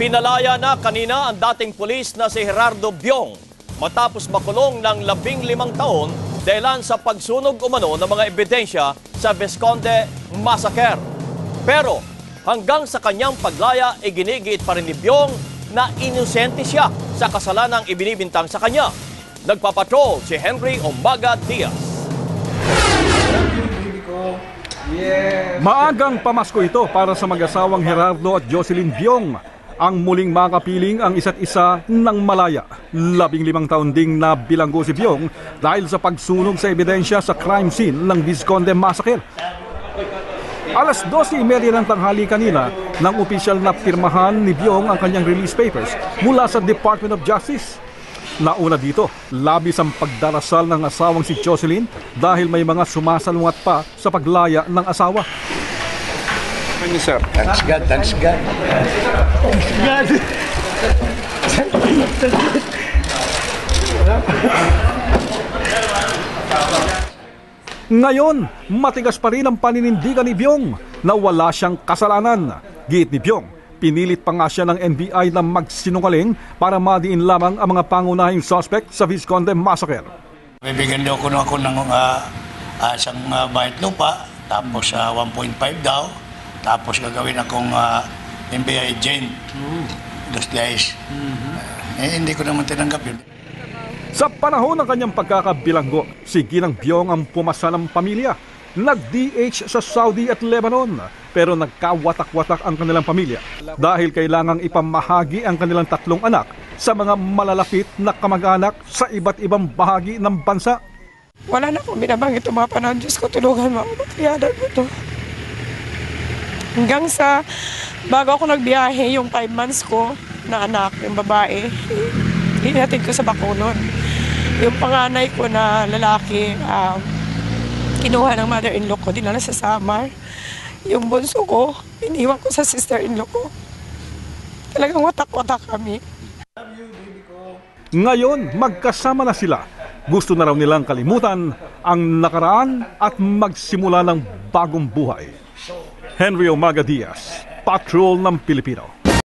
Pinalaya na kanina ang dating pulis na si Gerardo Biong matapos makulong ng 15 taon dahilan sa pagsunog umano ng mga ebidensya sa Visconde Massacre. Pero hanggang sa kanyang paglaya, iginigiit pa rin ni Biong na inosente siya sa kasalanang ibinibintang sa kanya. Nagpapatrol si Henry Omaga Diaz. Maagang pamasko ito para sa mag-asawang Gerardo at Jocelyn Biong. Ang muling makapiling ang isa't isa ng malaya. 15 taon ding nabilanggo si Biong dahil sa pagsunog sa ebidensya sa crime scene ng Visconde Massacre. Alas 12:30 ng tanghali kanina nang opisyal na pirmahan ni Biong ang kanyang release papers mula sa Department of Justice. Nauna dito, labis ang pagdarasal ng asawang si Jocelyn dahil may mga sumasalungat pa sa paglaya ng asawa. Sir, thanks God, thanks God. Thanks God. Ngayon, matigas pa rin ang paninindigan ni Biong na wala siyang kasalanan. Giit ni Biong, pinilit pa nga siya ng NBI na magsinungaling para madiin lamang ang mga pangunahing suspect sa Visconde Massacre. Bibigyan daw ako ng isang bayad lupa, tapos 1.5 daw. Tapos gagawin akong NBI agent. Dos days. Hindi ko naman tinanggap yun. Sa panahon ng kanyang pagkakabilanggo, si Ginang Biong ang pumasa ng pamilya. Nag-DH sa Saudi at Lebanon, pero nagkawatak-watak ang kanilang pamilya dahil kailangang ipamahagi ang kanilang 3 anak sa mga malalapit na kamag-anak sa iba't ibang bahagi ng bansa. Wala na akong binabanggit itong mga panahon. Diyos ko, tulungan mo ako. Matiyadan mo ito. Hanggang sa bago ako nagbiyahe, yung 5 months ko na anak, yung babae, hinatid ko sa Bacolod. Yung panganay ko na lalaki, kinuha ng mother-in-law ko, dinala sa Samar. Yung bunso ko, iniwan ko sa sister-in-law ko. Talagang watak-watak kami. Ngayon, magkasama na sila. Gusto na raw nilang kalimutan ang nakaraan at magsimula ng bagong buhay. Henry Omaga Diaz, Patrol ng Pilipino.